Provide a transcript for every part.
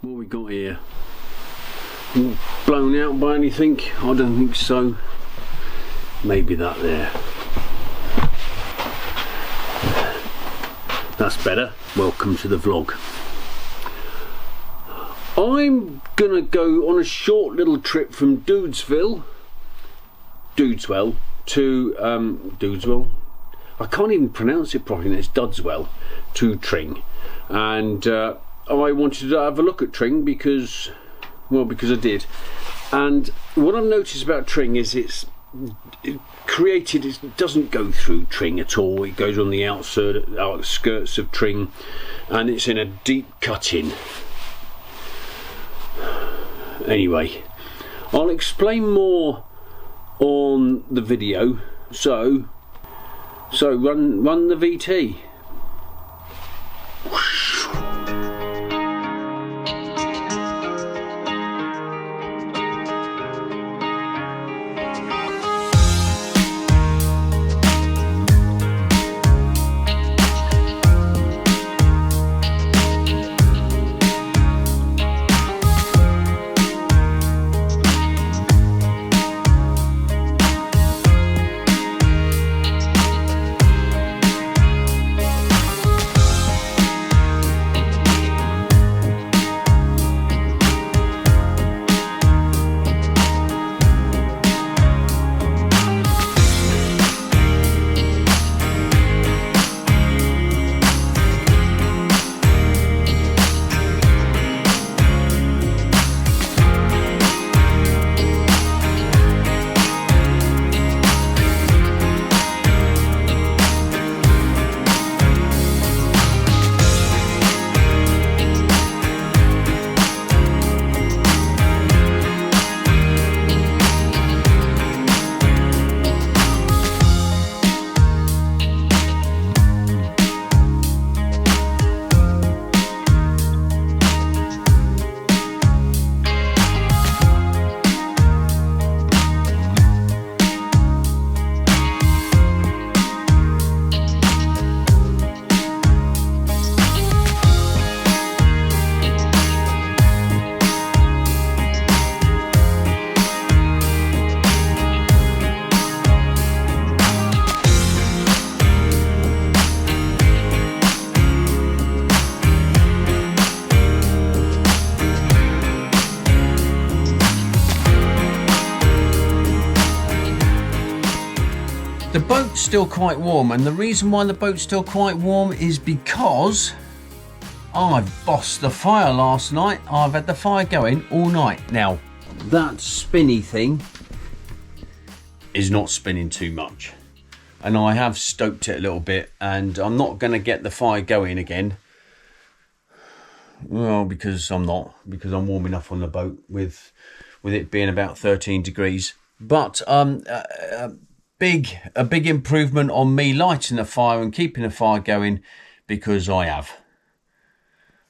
What we got here? Blown out by anything? I don't think so. Maybe that there. That's better. Welcome to the vlog. I'm gonna go on a short little trip from Dudeswell to Dudeswell. I can't even pronounce it properly. It's Dudswell to Tring, and I wanted to have a look at Tring because I did. And what I've noticed about Tring is it doesn't go through Tring at all. It goes on the outskirts of Tring, and it's in a deep cut-in. Anyway, I'll explain more on the video. So run the VT. The boat's still quite warm, and the reason why the boat's still quite warm is because I've bossed the fire last night. I've had the fire going all night. Now, that spinny thing is not spinning too much, and I have stoked it a little bit, and I'm not going to get the fire going again. Well, because I'm warm enough on the boat with it being about 13 degrees. But a big improvement on me lighting the fire and keeping the fire going, because I have.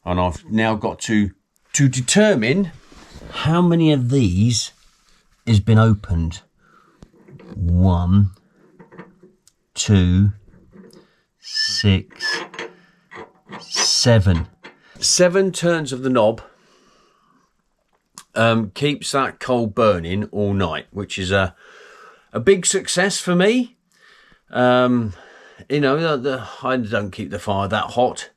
And I've now got to determine how many of these has been opened. 1, 2, 6, 7. 7 turns of the knob keeps that coal burning all night, which is a big success for me. You know, I don't keep the fire that hot.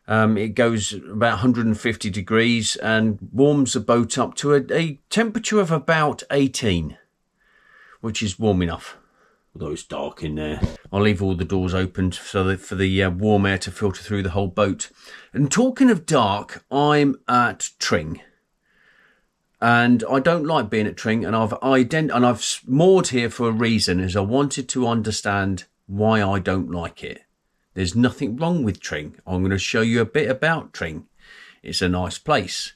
It goes about 150 degrees and warms the boat up to a temperature of about 18, which is warm enough, although it's dark in there. I'll leave all the doors open for the warm air to filter through the whole boat. And talking of dark, I'm at Tring. And I don't like being at Tring, and I've moored here for a reason, as I wanted to understand why I don't like it. There's nothing wrong with Tring. I'm going to show you a bit about Tring. It's a nice place,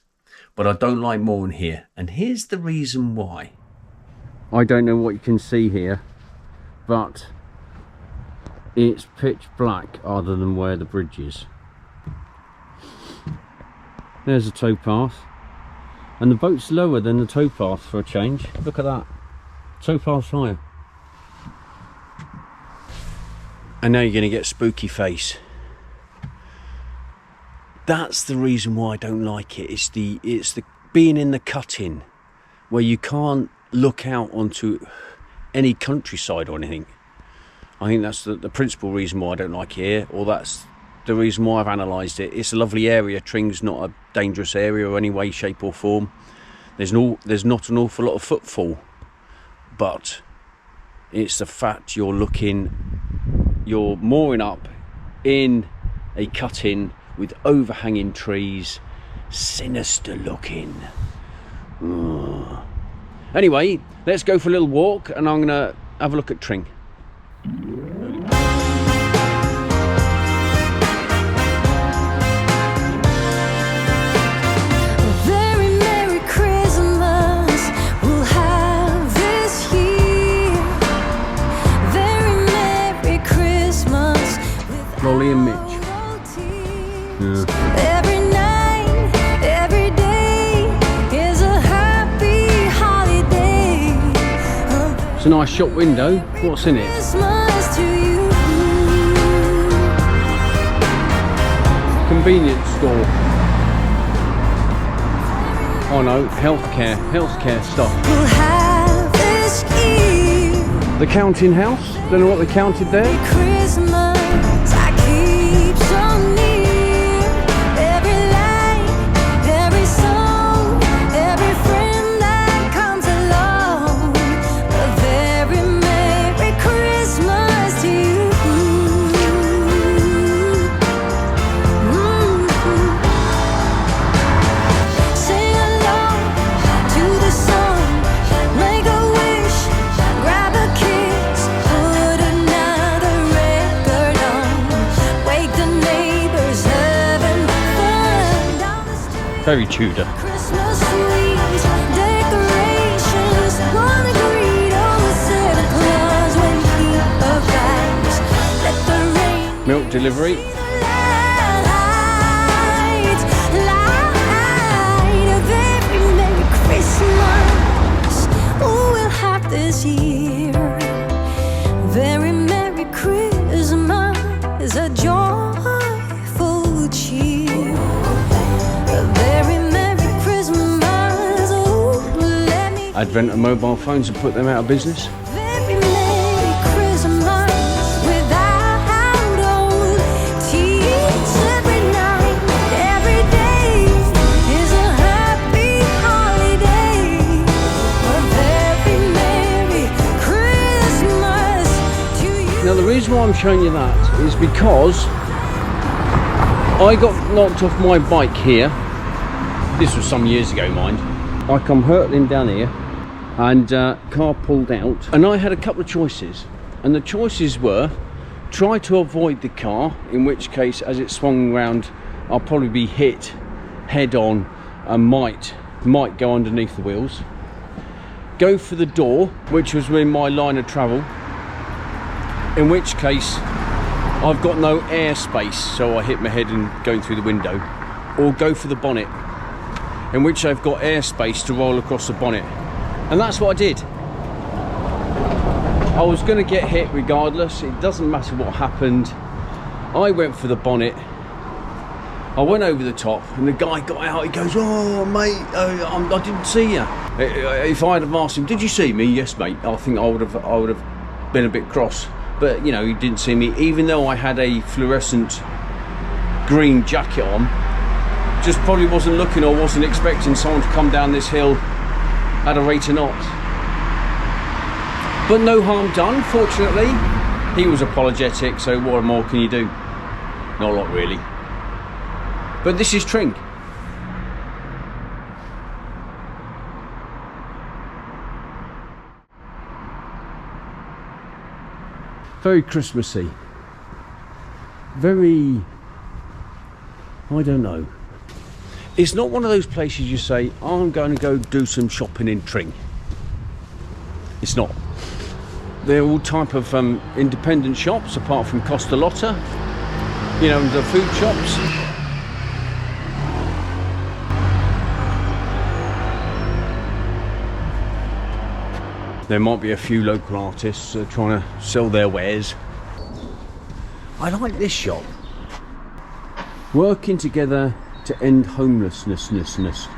but I don't like mooring here, and here's the reason why. I don't know what you can see here, but it's pitch black other than where the bridge is. There's a towpath. And the boat's lower than the towpath for a change. Look at that. Towpath's higher. And now you're going to get spooky face. That's the reason why I don't like it. It's the being in the cut-in where you can't look out onto any countryside or anything. I think that's the principal reason why I don't like it here, or that's the reason why I've analysed it. It's a lovely area. Tring's not a dangerous area or any way, shape or form. There's not an awful lot of footfall, but it's the fact you're mooring up in a cut-in with overhanging trees, sinister looking. Ugh. Anyway, let's go for a little walk and I'm gonna have a look at Tring. Rolly and Mitch. Yeah. Every night, every day is a happy holiday. It's a nice shop window. What's in it? Christmas to you. Convenience store. Oh no, healthcare stuff. We'll have this year. The counting house. Don't know what they counted there. Christmas. So near, every light, every song, every friend that comes along. A very Merry Christmas to you. Sing along to the song, make a wish, grab a kiss, put another record on, wake the neighbors, having fun down the street. Very Tudor. Christmas trees, decorations, gonna greet old Santa Claus when he arrives. Let the rain Milk delivery. light a very Merry Christmas. Oh, we'll have this year. Very Merry Christmas, a joyful cheer. A very Merry Christmas. Oh, let me Advent of mobile phones and put them out of business. very Merry Christmas without old tears. Every night, every day is a happy holiday. A very Merry Christmas to you. Now the reason why I'm showing you that is because I got knocked off my bike here. This was some years ago, mind. I come hurtling down here and car pulled out, and I had a couple of choices, and the choices were try to avoid the car, in which case as it swung round I'll probably be hit head on and might go underneath the wheels. Go for the door, which was within my line of travel, in which case I've got no air space, so I hit my head and going through the window. Or go for the bonnet, in which I've got air space to roll across the bonnet. And that's what I did. I was going to get hit regardless. It doesn't matter what happened. I went for the bonnet. I went over the top and the guy got out. He goes, "Oh mate, I didn't see you." If I'd have asked him, "Did you see me?" "Yes mate," I think I would have been a bit cross. But you know, he didn't see me, even though I had a fluorescent green jacket on. Just probably wasn't looking or wasn't expecting someone to come down this hill at a rate of knots. But no harm done, fortunately. He was apologetic, so what more can you do? Not a lot really. But this is Tring. Very Christmassy. Very, I don't know. It's not one of those places you say, oh, I'm going to go do some shopping in Tring. It's not. They're all type of independent shops, apart from Costa Lotta, you know, the food shops. There might be a few local artists trying to sell their wares. I like this shop. Working together to end homelessness.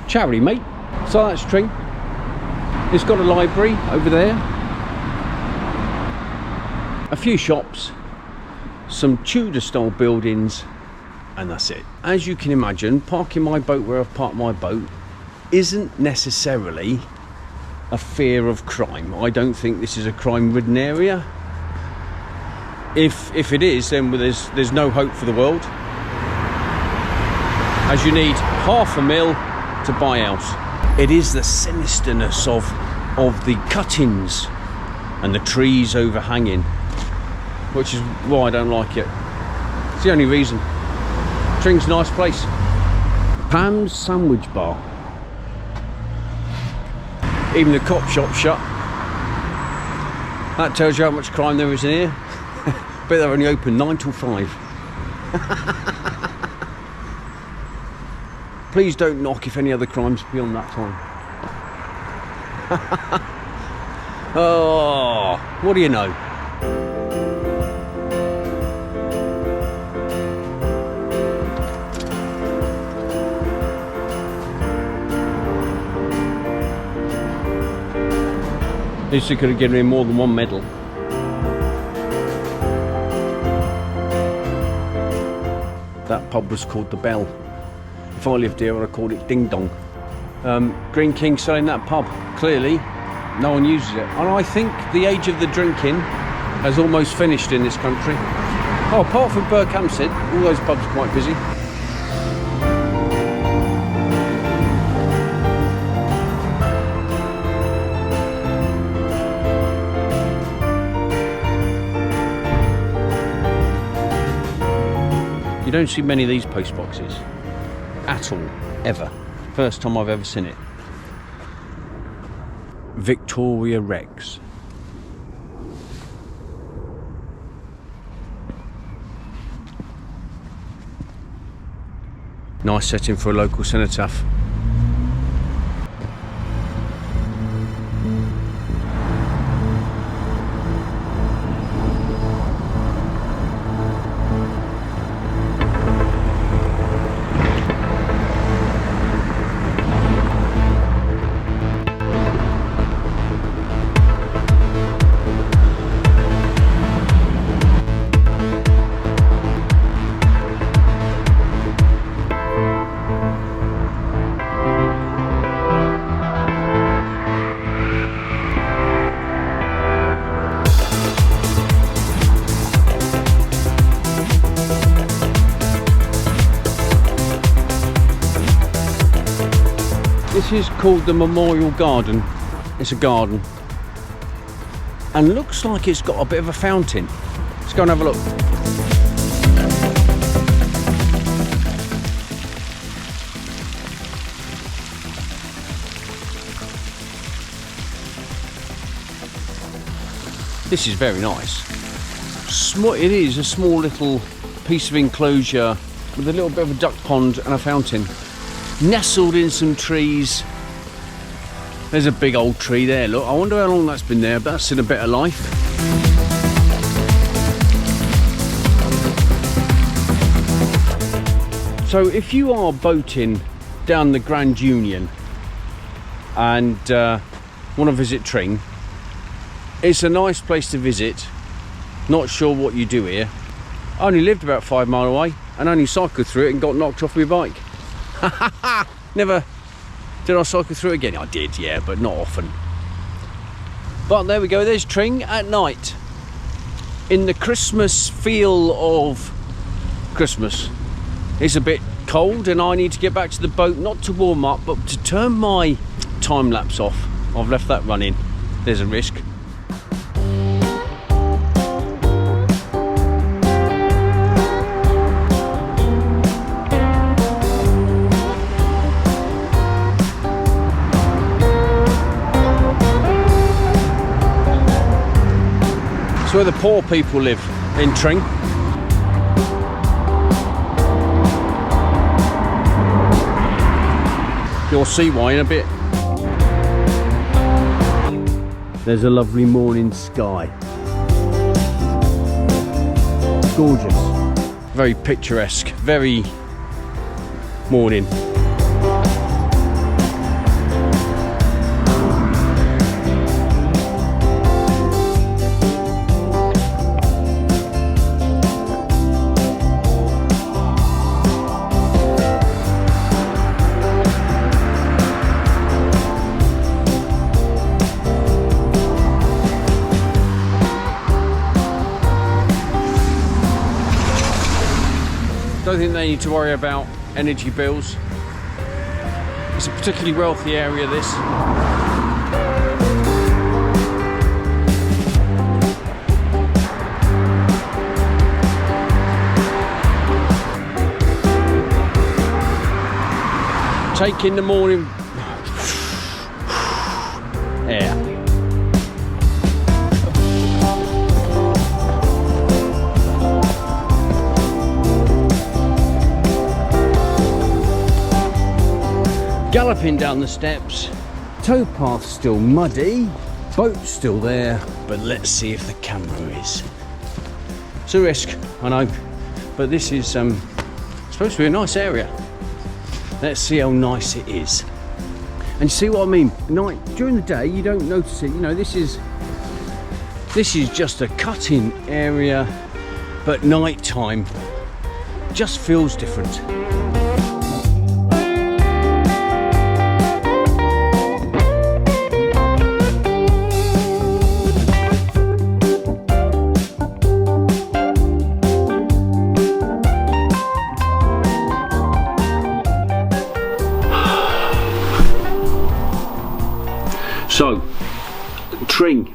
Charity, mate. So that's Tring. It's got a library over there, a few shops, some Tudor style buildings, and that's it. As you can imagine, parking my boat where I've parked my boat isn't necessarily a fear of crime. I don't think this is a crime-ridden area. If it is, then there's no hope for the world, as you need £500,000 to buy a house. It is the sinisterness of the cuttings and the trees overhanging, which is why I don't like it. It's the only reason. Tring's a nice place. Pam's Sandwich Bar. Even the cop shop's shut. That tells you how much crime there is in here. But they're only open 9 till 5. Please don't knock if any other crimes beyond that time. Oh, what do you know? At least they could have given him more than one medal. That pub was called The Bell. If I lived here, I'd have called it Ding Dong. Green King selling that pub. Clearly, no one uses it. And I think the age of the drinking has almost finished in this country. Oh, apart from Berkhamsted, all those pubs are quite busy. You don't see many of these post boxes at all, ever. First time I've ever seen it. Victoria Rex. Nice setting for a local cenotaph. This is called the Memorial Garden. It's a garden. And looks like it's got a bit of a fountain. Let's go and have a look. This is very nice. It is a small little piece of enclosure with a little bit of a duck pond and a fountain. Nestled in some trees. There's a big old tree there, look. I wonder how long that's been there, but that's in a better life. So if you are boating down the Grand Union and want to visit Tring, it's a nice place to visit. Not sure what you do here. I only lived about 5 miles away and only cycled through it and got knocked off my bike. Never did I cycle through it again. I did, yeah, but not often. But there we go, there's Tring at night in the Christmas feel of Christmas. It's a bit cold and I need to get back to the boat, not to warm up but to turn my time lapse off. I've left that running. There's a risk. It's where the poor people live in Tring. You'll see why in a bit. There's a lovely morning sky. Gorgeous. Very picturesque, very morning. Don't think they need to worry about energy bills. It's a particularly wealthy area, this. Take in the morning air. Galloping down the steps, towpath still muddy, boat still there, but let's see if the camera is. It's a risk, I know, but this is supposed to be a nice area. Let's see how nice it is. And you see what I mean? During the day you don't notice it, you know, this is just a cut-in area, but night time just feels different. So, Tring.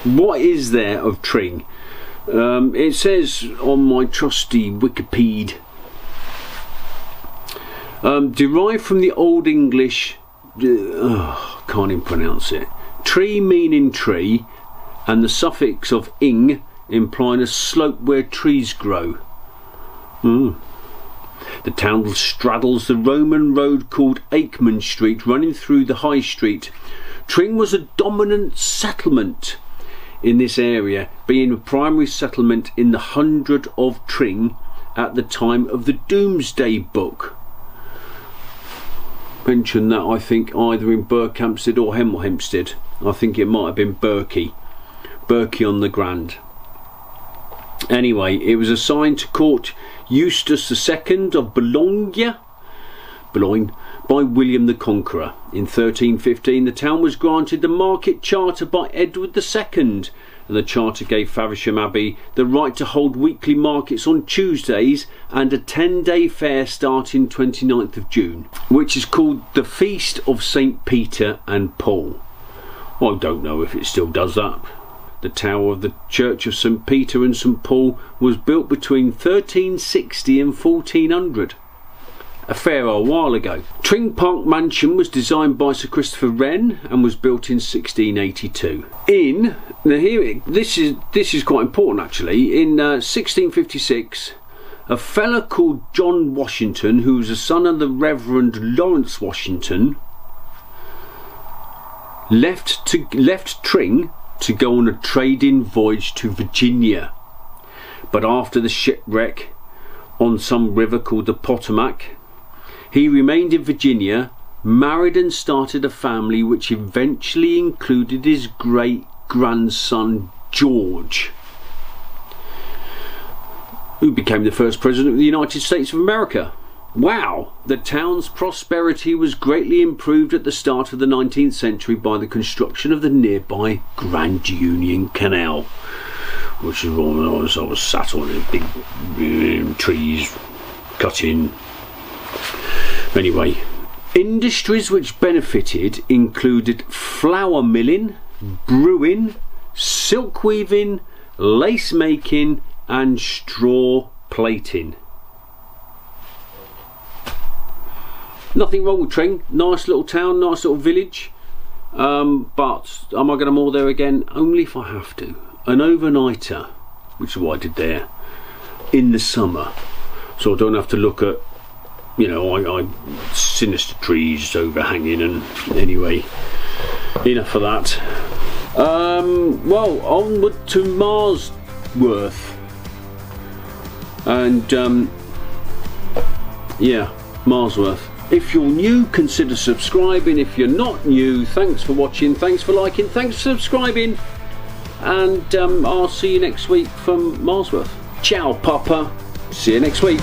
What is there of Tring? It says on my trusty Wikipedia, derived from the Old English, can't even pronounce it, tree meaning tree, and the suffix of ing implying a slope where trees grow. The town straddles the Roman road called Akeman Street, running through the High Street. Tring was a dominant settlement in this area, being a primary settlement in the 100 of Tring at the time of the Domesday Book. Mentioned that, I think, either in Berkhamsted or Hemel Hempstead. I think it might have been Berkey on the Grand. Anyway, it was assigned to Court Eustace II of Boulogne by William the Conqueror. In 1315 the town was granted the market charter by Edward II, and the charter gave Faversham Abbey the right to hold weekly markets on Tuesdays and a 10-day fair starting 29th of June, which is called the Feast of St. Peter and Paul. I don't know if it still does that. The tower of the Church of St. Peter and St. Paul was built between 1360 and 1400. A fair old while ago. Tring Park Mansion was designed by Sir Christopher Wren and was built in 1682. This is quite important actually. In 1656, a fella called John Washington, who was a son of the Reverend Lawrence Washington, left Tring to go on a trading voyage to Virginia. But after the shipwreck on some river called the Potomac, he remained in Virginia, married and started a family which eventually included his great-grandson George, who became the first president of the United States of America. Wow! The town's prosperity was greatly improved at the start of the 19th century by the construction of the nearby Grand Union Canal, which is one I was sat on in big trees, cutting. Anyway, industries which benefited included flour milling, brewing, silk weaving, lace making and straw plaiting. Nothing wrong with Tring, nice little town, nice little village, but am I going to moor there again? Only if I have to. An overnighter, which is what I did there, in the summer, so I don't have to look at, you know, I sinister trees overhanging. And anyway, enough of that. Well, onward to Marsworth. And yeah, Marsworth. If you're new, consider subscribing. If you're not new, thanks for watching, thanks for liking, thanks for subscribing, and I'll see you next week from Marsworth. Ciao, Papa. See you next week.